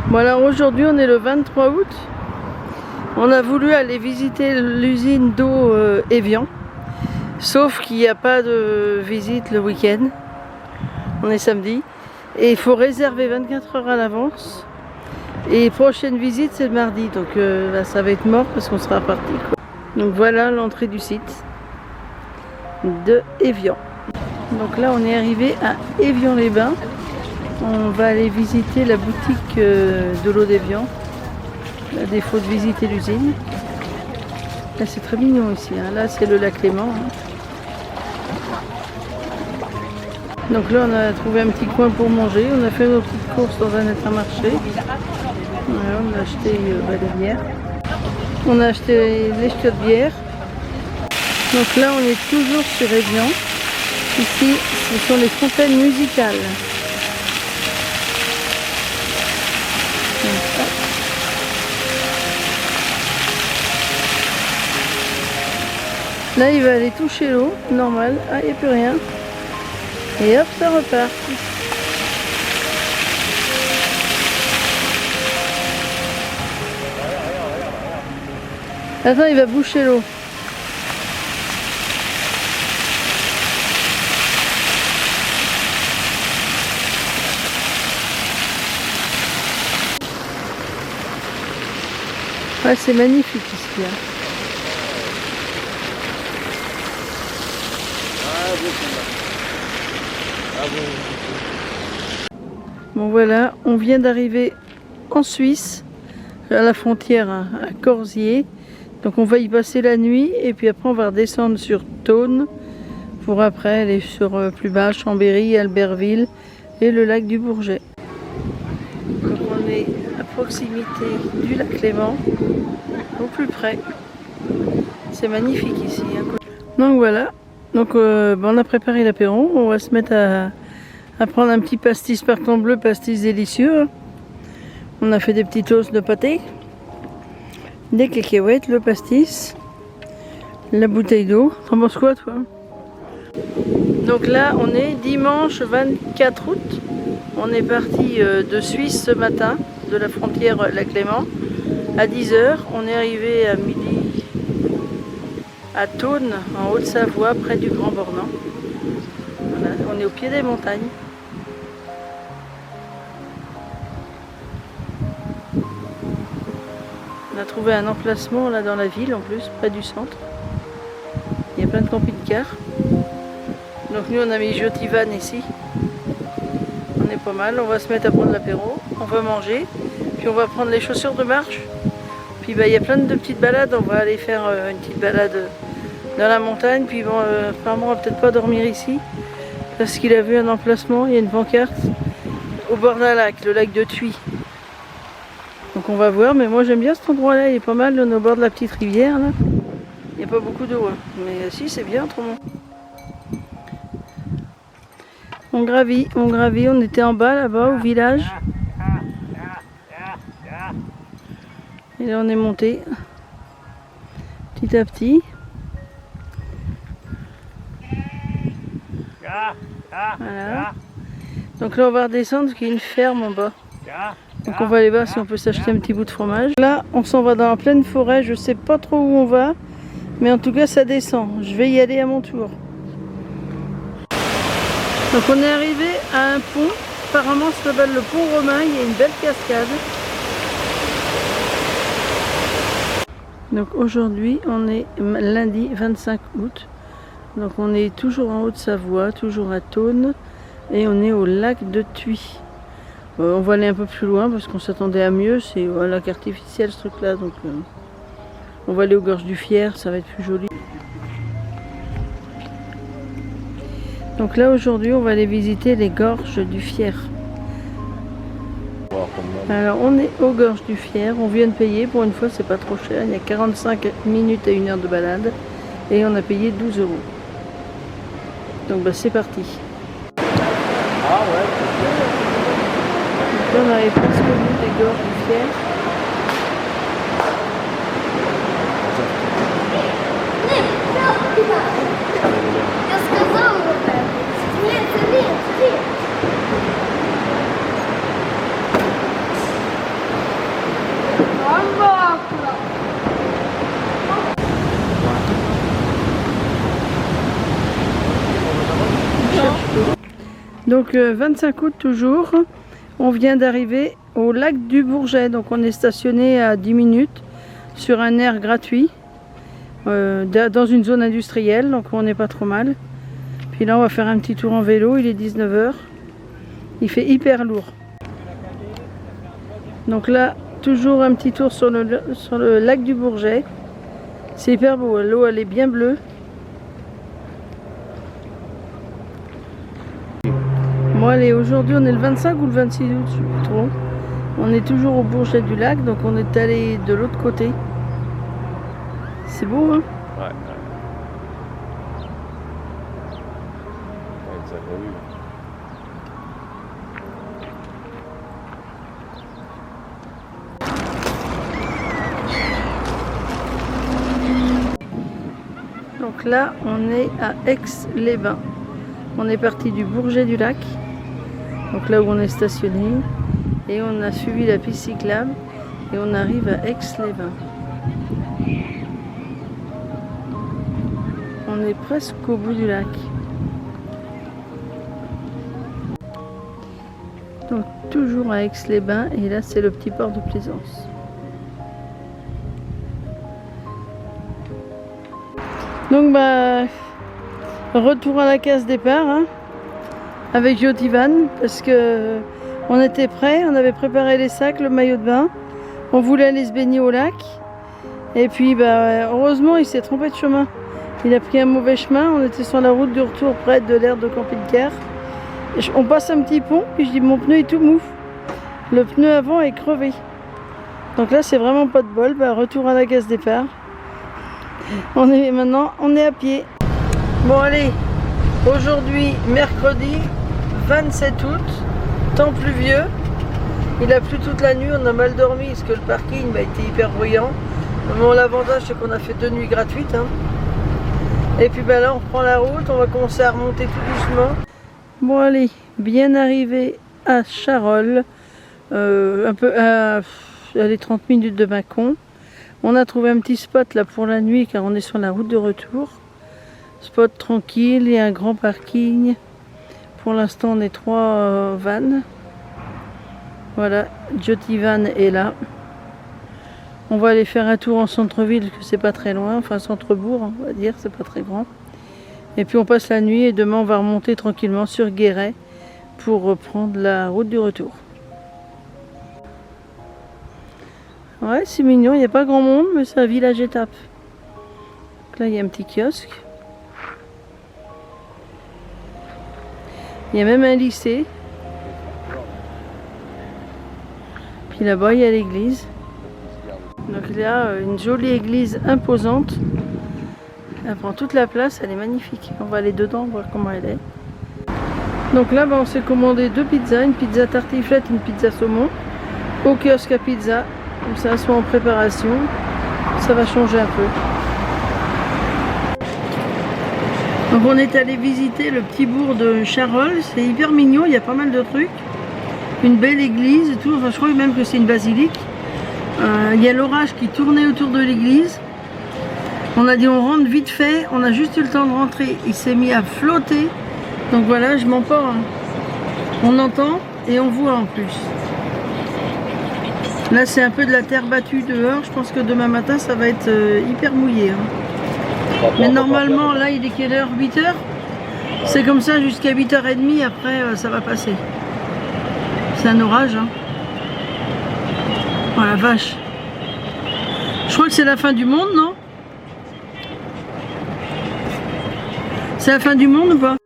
Bon alors aujourd'hui on est le 23 août. On a voulu aller visiter l'usine d'eau Evian. Sauf qu'il n'y a pas de visite le week-end. On est samedi. Et il faut réserver 24 heures à l'avance. Et prochaine visite c'est le mardi. Donc là ça va être mort parce qu'on sera parti. Donc voilà l'entrée du site de Evian. Donc là on est arrivé à Évian-les-Bains. On va aller visiter la boutique de l'eau d'Evian. À défaut de visiter l'usine. Là c'est très mignon ici. Hein. Là c'est le lac Léman. Hein. Donc là on a trouvé un petit coin pour manger. On a fait nos petites courses dans un Intermarché. Voilà, on a acheté des bières. On a acheté les chiottes de bière. Donc là on est toujours sur Evian. Ici ce sont les fontaines musicales. Là il va aller toucher l'eau, normal, ah il n'y a plus rien. Et hop ça repart. Attends il va boucher l'eau. Ouais, c'est magnifique ici. Hein. Bon voilà, on vient d'arriver en Suisse, à la frontière à Corsier. Donc on va y passer la nuit et puis après on va redescendre sur Thônes pour après aller sur plus bas, Chambéry, Albertville et le lac du Bourget. Donc on est à proximité du lac Léman, au plus près. C'est magnifique ici. Hein. Donc voilà, donc on a préparé l'apéro, on va se mettre à prendre un petit pastis partant bleu, pastis délicieux. On a fait des petits toasts de pâté, des cacahuètes, le pastis, la bouteille d'eau. T'en penses quoi toi? Donc là on est dimanche 24 août. On est parti de Suisse ce matin, de la frontière lac Léman, à 10 h. On est arrivé à midi à Thônes, en Haute-Savoie, près du Grand Bornand. Voilà, on est au pied des montagnes. On a trouvé un emplacement là dans la ville en plus, près du centre. Il y a plein de camping-cars. Donc nous on a mis Jotivan ici. On est pas mal, on va se mettre à prendre l'apéro, on va manger, puis on va prendre les chaussures de marche. Puis il y a plein de petites balades, on va aller faire une petite balade dans la montagne. Puis bon, apparemment on va peut-être pas dormir ici, parce qu'il a vu un emplacement, il y a une pancarte au bord d'un lac, le lac de Thuy. Donc on va voir, mais moi j'aime bien cet endroit là, il est pas mal, on est au bord de la petite rivière là. Il n'y a pas beaucoup d'eau, hein. Mais si c'est bien autrement. On gravit, on était en bas là-bas au village. Et là on est monté petit à petit. Voilà. Donc là on va redescendre parce qu'il y a une ferme en bas. Donc on va aller voir si on peut s'acheter un petit bout de fromage. Là on s'en va dans la pleine forêt, je sais pas trop où on va. Mais en tout cas ça descend, je vais y aller à mon tour. Donc on est arrivé à un pont, apparemment ça s'appelle le pont romain, il y a une belle cascade. Donc aujourd'hui on est lundi 25 août. Donc on est toujours en Haute-Savoie, toujours à Thônes. Et on est au lac de Thuy. On va aller un peu plus loin parce qu'on s'attendait à mieux, c'est un lac artificiel ce truc là. Donc on va aller aux gorges du Fier, ça va être plus joli. Donc là aujourd'hui on va aller visiter les gorges du Fier. Alors on est aux gorges du Fier, on vient de payer, pour une fois c'est pas trop cher, il y a 45 minutes à 1 heure de balade et on a payé 12 €. Donc bah c'est parti. Ah ouais. Donc là on arrive presque au bout des gorges du Fier. Я сказала, нет. Donc 25 août toujours, on vient d'arriver au lac du Bourget. Donc on est stationné à 10 minutes sur un air gratuit dans une zone industrielle, donc on n'est pas trop mal. Puis là on va faire un petit tour en vélo, il est 19 h. Il fait hyper lourd. Donc là, toujours un petit tour sur le lac du Bourget. C'est hyper beau, l'eau elle est bien bleue. Bon allez, aujourd'hui on est le 25 ou le 26 août, je sais plus trop. On est toujours au Bourget du lac, donc on est allé de l'autre côté. C'est beau, hein? Ouais. Ça évolue. Donc là, on est à Aix-les-Bains. On est parti du Bourget du lac, donc là où on est stationné, et on a suivi la piste cyclable et on arrive à Aix-les-Bains. On est presque au bout du lac. Donc toujours à Aix-les-Bains, et là c'est le petit port de Plaisance. Donc retour à la case départ, hein, avec Jotivan, parce que on était prêts, on avait préparé les sacs, le maillot de bain, on voulait aller se baigner au lac, et puis heureusement il s'est trompé de chemin. Il a pris un mauvais chemin, on était sur la route du retour près de l'aire de camping-car. On passe un petit pont, puis je dis mon pneu est tout mou. Le pneu avant est crevé. Donc là c'est vraiment pas de bol, retour à la case départ. On est à pied. Bon allez, aujourd'hui mercredi 27 août, temps pluvieux. Il a plu toute la nuit, on a mal dormi parce que le parking était hyper bruyant. Bon, l'avantage c'est qu'on a fait 2 nuits gratuites, hein. Et puis là on reprend la route, on va commencer à remonter tout doucement. Bon allez, bien arrivé à Charolles, un peu à 30 minutes de Mâcon. On a trouvé un petit spot là pour la nuit car on est sur la route de retour. Spot tranquille, il y a un grand parking. Pour l'instant on est 3 vannes. Voilà, Jotivan est là. On va aller faire un tour en centre-ville, que c'est pas très loin, enfin centre-bourg on va dire, c'est pas très grand. Et puis on passe la nuit et demain on va remonter tranquillement sur Guéret pour reprendre la route du retour. Ouais, c'est mignon, il n'y a pas grand monde, mais c'est un village étape. Donc là, il y a un petit kiosque. Il y a même un lycée. Puis là-bas, il y a l'église. Donc il y a une jolie église imposante. Elle prend toute la place, elle est magnifique. On va aller dedans, voir comment elle est. Donc là, on s'est commandé 2 pizzas, une pizza tartiflette, une pizza saumon, au kiosque à pizza. Comme ça, soit en préparation, ça va changer un peu. Donc on est allé visiter le petit bourg de Charolles, c'est hyper mignon, il y a pas mal de trucs. Une belle église et tout, enfin je crois même que c'est une basilique. Il y a l'orage qui tournait autour de l'église. On a dit on rentre vite fait, on a juste eu le temps de rentrer, il s'est mis à flotter. Donc voilà, je m'emporte. Hein. On entend et on voit en plus. Là c'est un peu de la terre battue dehors, je pense que demain matin ça va être hyper mouillé. Hein. Mais normalement là il est quelle heure? 8 h? C'est comme ça jusqu'à 8h30, après ça va passer. C'est un orage. Hein. Oh la vache. Je crois que c'est la fin du monde, non? C'est la fin du monde ou pas?